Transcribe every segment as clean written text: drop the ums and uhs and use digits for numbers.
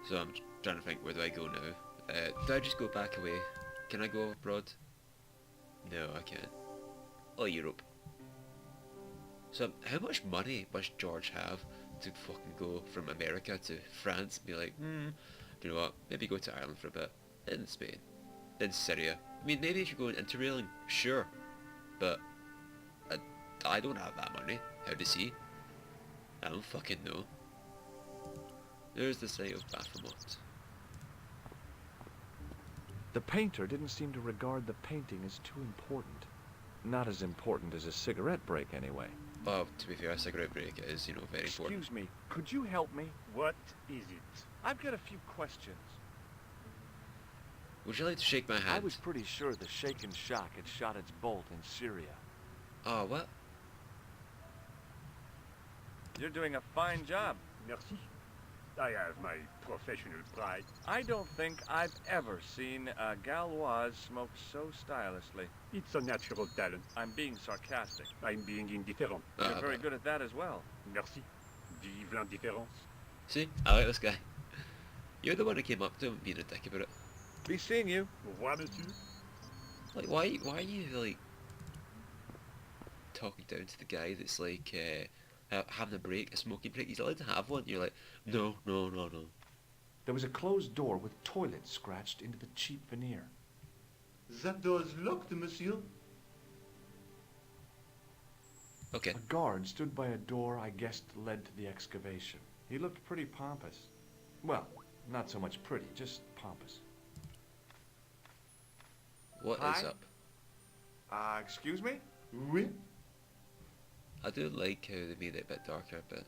So I'm trying to think, where do I go now? Do I just go back away? Can I go abroad? No, I can't. Oh, Europe. So how much money must George have to fucking go from America to France and be like, do you know what, maybe go to Ireland for a bit, then Spain, then Syria. I mean, maybe if you're going interrailing, sure, but I don't have that money. How does he? I don't fucking know. There's the site of Baphomet. The painter didn't seem to regard the painting as too important. Not as important as a cigarette break, anyway. Well, to be fair, a cigarette break is, you know, very important. Excuse me, could you help me? What is it? I've got a few questions. Would you like to shake my hand? I was pretty sure the Shaken Shock had shot its bolt in Syria. Oh, what? You're doing a fine job. Merci. I have my professional pride. I don't think I've ever seen a Gauloise smoke so stylishly. It's a natural talent. I'm being sarcastic. I'm being indifferent. You're very good at that as well. Merci. Vive l'indifférence. See, I like this guy. You're the one who came up to him being a dick about it. Be seeing you. Au revoir, monsieur. Like, why are you, like, talking down to the guy that's, like, having a break, a smoking break? He's allowed to have one. You're like, no. There was a closed door with toilet scratched into the cheap veneer. That door is locked, monsieur. Okay. A guard stood by a door I guessed led to the excavation. He looked pretty pompous. Well, not so much pretty, just pompous. What is Hi? up? Excuse me? Oui. I do like how they made it a bit darker, but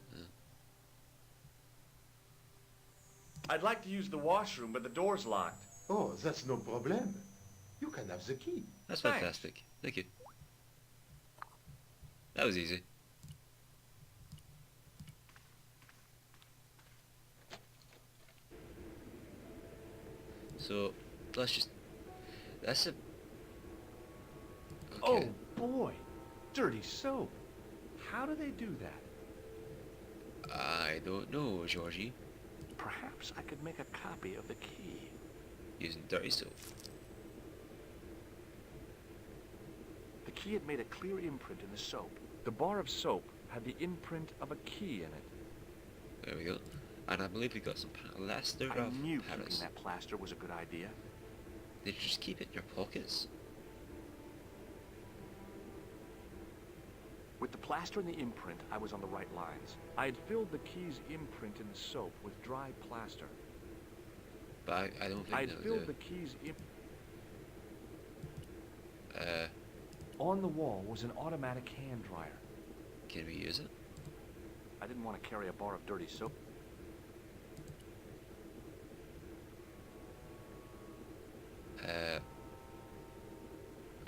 I'd like to use the washroom, but the door's locked. Oh, that's no problem. You can have the key. that's Thanks. fantastic. Thank you. That was easy. So, let's just... That's a... Oh, Okay. boy. Dirty soap. How do they do that? I don't know, Georgie. Perhaps I could make a copy of the key. Using dirty soap. The key had made a clear imprint in the soap. The bar of soap had the imprint of a key in it. There we go. And I believe we got some plaster I of knew Paris. keeping that plaster was a good idea. Did you just keep it in your pockets? With the plaster and the imprint, I was on the right lines. I had filled the key's imprint in the soap with dry plaster. But I don't think I had that filled would the do key's it. On the wall was an automatic hand dryer. Can we use it? I didn't want to carry a bar of dirty soap.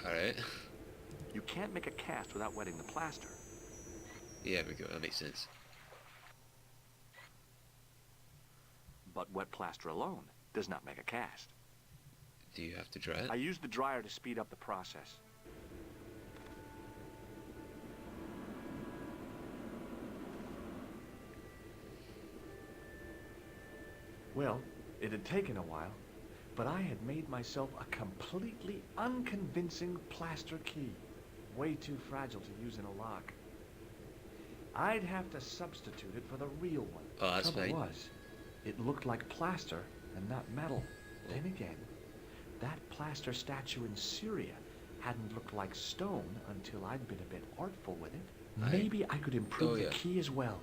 Alright. You can't make a cast without wetting the plaster. Yeah, there we go, that makes sense. But wet plaster alone does not make a cast. Do you have to dry it? I used the dryer to speed up the process. Well, it had taken a while, but I had made myself a completely unconvincing plaster key. Way too fragile to use in a lock. I'd have to substitute it for the real one. Oh, that's Trouble fine. was, it looked like plaster and not metal. Then again, that plaster statue in Syria hadn't looked like stone until I'd been a bit artful with it. Aye. Maybe I could improve Oh, the yeah. key as well.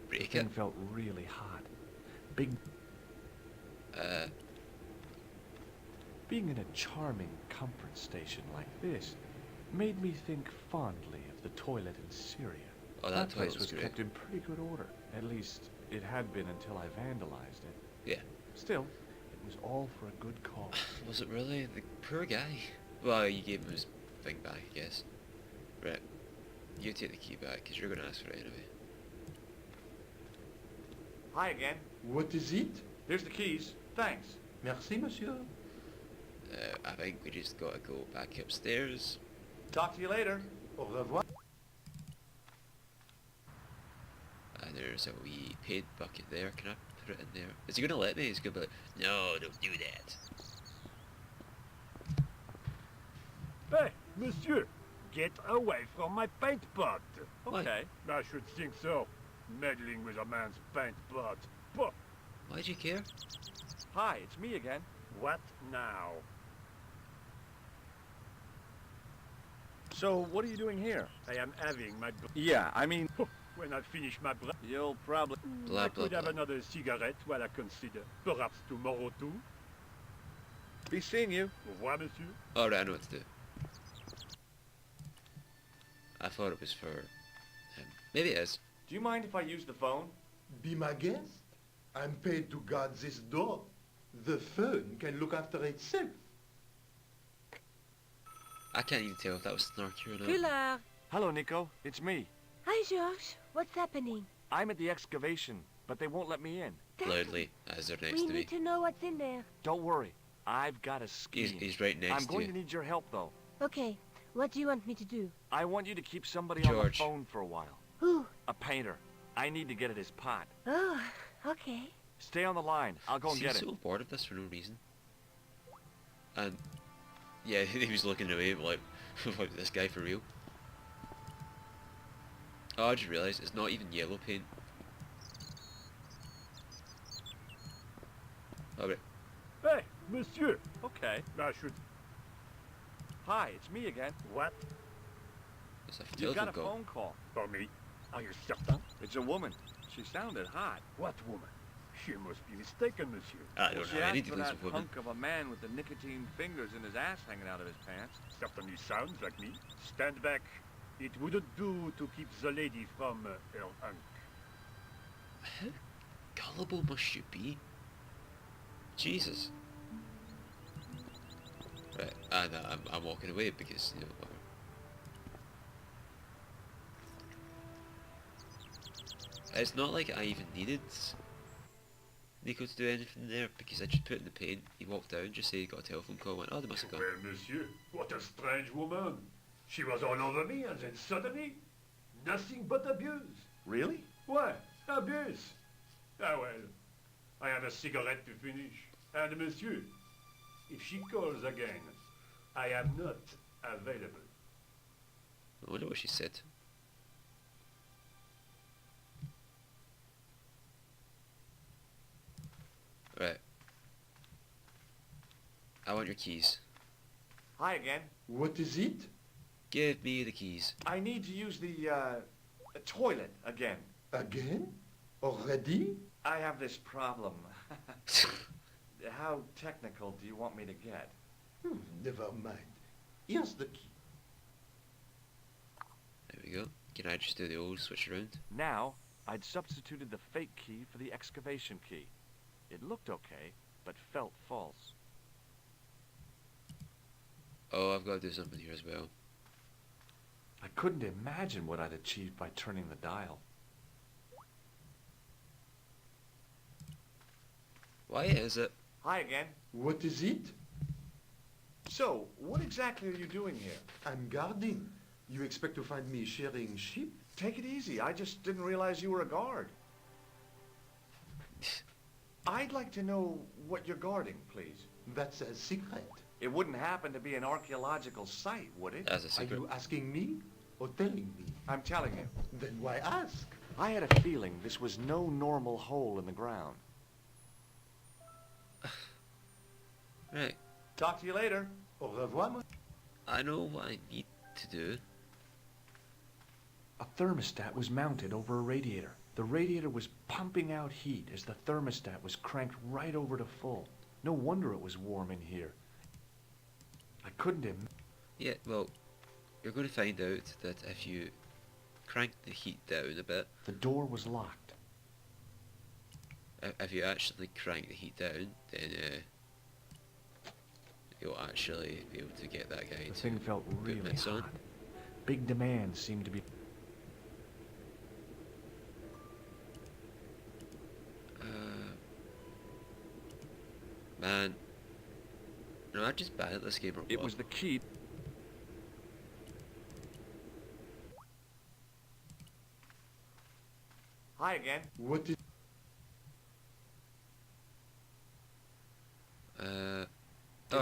Break Thing it. felt really hot. Big. Being in a charming comfort station like this made me think fondly of the toilet in Syria. Oh, that place toilet was was great. kept in pretty good order. At least, it had been until I vandalized it. Yeah. Still, it was all for a good cause. Was it really? The poor guy. Well, you gave him his thing back, I guess. Right. You take the key back, because you're going to ask for it anyway. Hi again. What is it? Here's the keys. Thanks. Merci, monsieur. I think we just got to go back upstairs. Talk to you later. Au revoir. And there's a wee paint bucket there. Can I put it in there. Is he gonna let me? He's gonna be like, no, don't do that. Hey, monsieur! Get away from my paint pot! Why? Okay, I should think so. Meddling with a man's paint pot. Pah! Why do you care? Hi, it's me again. What now? So, what are you doing here? I am having my... Yeah, I mean... When I finish my breath, You'll probably... Blah, I blah, could have blah. another cigarette while I consider. Perhaps tomorrow too. be seeing you. Au revoir, monsieur. Alright, I know what to do. I thought it was for him. Maybe it is. Do you mind if I use the phone? Be my guest. I'm paid to guard this door. The phone can look after itself. I can't even tell if that was snarky or not. Fuller! Hello, Nico. It's me. Hi, George. What's happening? I'm at the excavation, but they won't let me in. Loudly, as they're next We to me. need to know what's in there. Don't worry. I've got a scheme. He's right next I'm to going you. to need your help, though. Okay, what do you want me to do? I want you to keep somebody on the George. phone for a while. Who? A painter. I need to get at his pot. Oh, okay. Stay on the line. I'll go and Seems get it. so bored of this for no reason. And yeah, he was looking away like, what, this guy for real? Oh, I just realised it's not even yellow paint. Alright, Hey, monsieur! Okay. I should... Hi, it's me again. What? it's a You got telephone a call. phone call. For me? Are you certain? It's a woman. She sounded hot. What woman? She must be mistaken, monsieur. I don't She have any asked for dealings that with women. hunk of a man with the nicotine fingers in his ass hanging out of his pants. Certainly sounds like me. Stand back. It wouldn't do to keep the lady from her hunk. How gullible must you be? Jesus. Right, I'm walking away because, you know, whatever. It's not like I even needed Nico to do anything there because I just put in the paint, he walked down, just say he got a telephone call, went, oh, they must have gone. Well, monsieur, what a strange woman. She was all over me and then suddenly, nothing but abuse. Really? Why? Abuse. Ah well, I have a cigarette to finish. And monsieur, if she calls again, I am not available. I wonder what she said. Right. I want your keys. Hi again. What is it? Give me the keys. I need to use the toilet again. Again? Already? I have this problem. How technical do you want me to get? Never mind. Here's the key. There we go. Can I just do the old switch around? Now, I'd substituted the fake key for the excavation key. It looked okay, but felt false. Oh, I've got to do something here as well. I couldn't imagine what I'd achieved by turning the dial. Why is it? Hi again. What is it? So, what exactly are you doing here? I'm guarding. You expect to find me sharing sheep? Take it easy. I just didn't realize you were a guard. I'd like to know what you're guarding, please. That's a secret. It wouldn't happen to be an archaeological site, would it? That's a Are secret. you asking me or telling me? I'm telling you. Then why ask? I had a feeling this was no normal hole in the ground. Right. Talk to you later. Au revoir, mon... I know what I need to do. A thermostat was mounted over a radiator. The radiator was pumping out heat as the thermostat was cranked right over to full. No wonder it was warm in here. I couldn't Yeah, well, you're going to find out that if you crank the heat down a bit, The door was locked. if you actually crank the heat down, then you'll actually be able to get that guy The to thing felt put really mitts on. hot. Big demands seemed to be... Man, no, I'm just bad at this game or It what? was the key. Hi again. What is...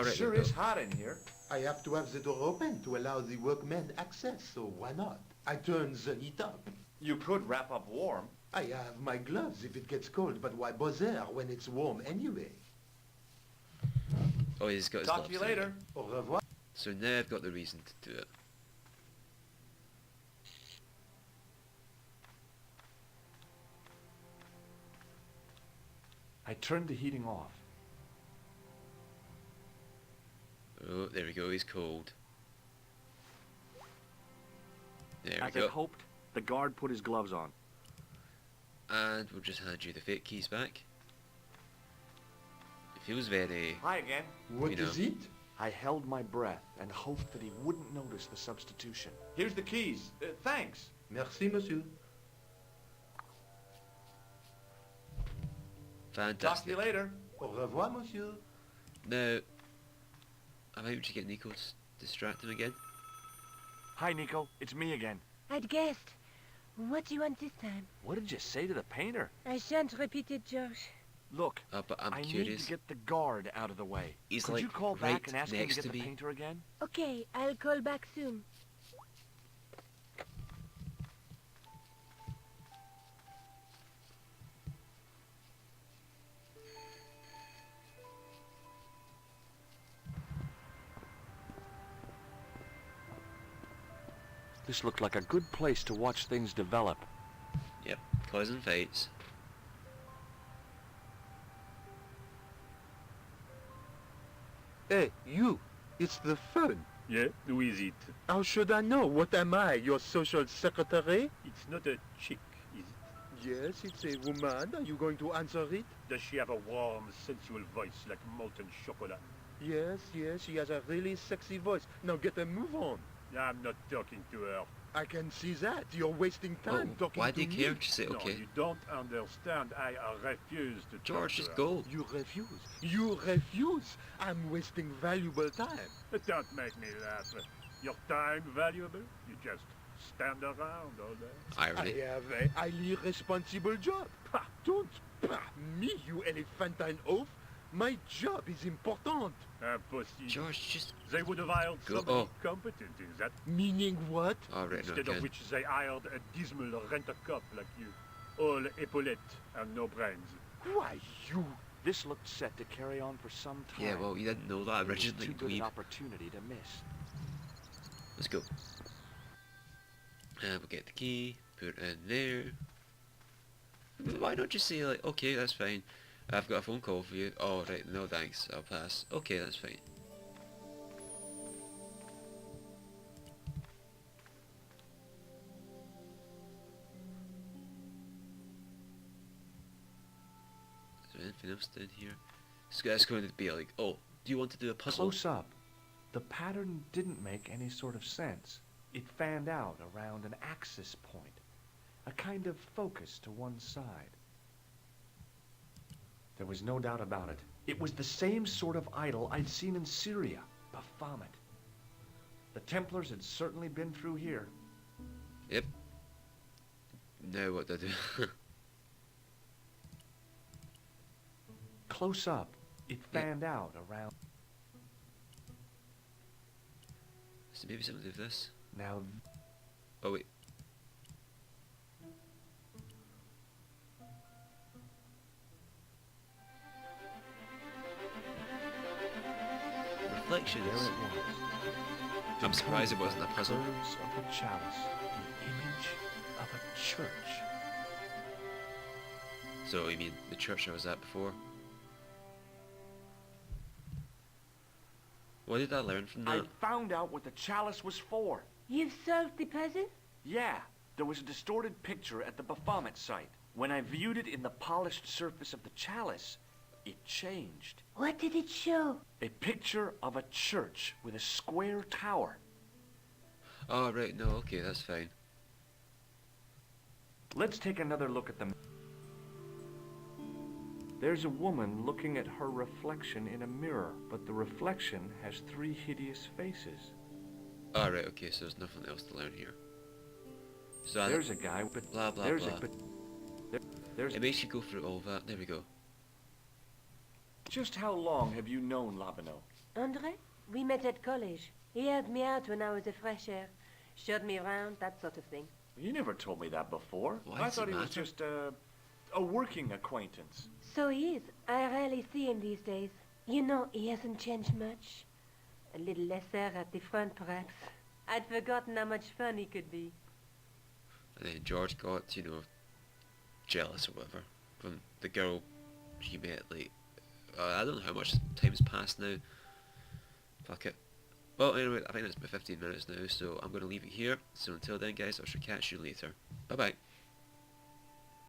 It right, sure there we is go. hot in here. I have to have the door open to allow the workmen access, so why not? I turn the heat up. You could wrap up warm. I have my gloves if it gets cold, but why bother when it's warm anyway? Oh, he's got his Talk to you gloves on. later. Au revoir. So now I've got the reason to do it. I turned the heating off. Oh, there we go, he's cold. There As we I'd go. hoped, the guard put his gloves on. And we'll just hand you the fake keys back. It feels very... Hi again. What You know. is it? I held my breath and hoped that he wouldn't notice the substitution. Here's the keys. Thanks. Merci, monsieur. Talk to fantastic. you later. Au revoir, monsieur. Now, am I able to get Nico to distract him again? Hi, Nico. It's me again. I'd guessed. What do you want this time? What did you say to the painter? I shan't repeat it, Josh. Look, But I'm I need curious. to get the guard out of the way. He's Could like you call right back and ask him next to get to the me. painter again? Okay, I'll call back soon. This looked like a good place to watch things develop. Yep, causing fights. Hey, you. It's the phone. Yeah, who is it? How should I know? What am I, your social secretary? It's not a chick, is it? Yes, it's a woman. Are you going to answer it? Does she have a warm, sensual voice like molten chocolate? Yes, she has a really sexy voice. Now get a move on. I'm not talking to her. I can see that. You're wasting time Oh, talking why to do you me. care? Just say No, okay. you don't understand. I refuse to George, talk just to her. go. You refuse. You refuse. I'm wasting valuable time. Don't make me laugh. Your time valuable? You just stand around all day. I Irony. have a highly responsible job. Ha, don't me, you elephantine oaf. My job is important. Impossible. George, just... They would have hired Go- somebody oh. competent in that, Meaning what? Oh, right, no, instead of again. which they hired a dismal rent-a-cop like you. All epaulette and no brains. Why, you... This looked set to carry on for some time. Yeah, well, you didn't know that It was originally, too good an dweeb. opportunity to miss. Let's go. And we'll get the key, put it in there. Why not just say like, okay, that's fine. I've got a phone call for you. Oh, right, no thanks, I'll pass. Okay, that's fine. Is there anything else down here? It's going to be like, oh, do you want to do a puzzle? Close up. The pattern didn't make any sort of sense. It fanned out around an axis point, a kind of focus to one side. There was no doubt about it. It was the same sort of idol I'd seen in Syria, Baphomet. The Templars had certainly been through here. Yep. Now what do I do? Close up, it Yeah. fanned out around... So maybe something with this. Now, Oh wait. there Reflections. it was. I'm surprised it wasn't a puzzle. Curves of the chalice, the image of a church. So you mean the church I was at before? What did I learn from I that? found out what the chalice was for. You've solved the puzzle? Yeah, there was a distorted picture at the Baphomet site. When I viewed it in the polished surface of the chalice, it changed. What did it show? A picture of a church with a square tower. Oh right, no, okay, that's fine. Let's take another look at them. There's a woman looking at her reflection in a mirror, but the reflection has 3 hideous faces. Oh right, okay, so there's nothing else to learn here. So There's a guy, but blah blah there's blah. a but there's It makes you go through all that. There we go. Just how long have you known Labino? Andre? We met at college. He helped me out when I was a fresher. Showed me around, that sort of thing. You never told me that before. Why I does thought it he was matter? just a working acquaintance. So he is. I rarely see him these days. You know, he hasn't changed much. A little lesser at the front, perhaps. I'd forgotten how much fun he could be. And then George got, you know, jealous or whatever from the girl he met, like, I don't know how much time's passed now. Fuck it. Well, anyway, I think it's been 15 minutes now, so I'm going to leave it here. So until then, guys, I shall catch you later. Bye-bye.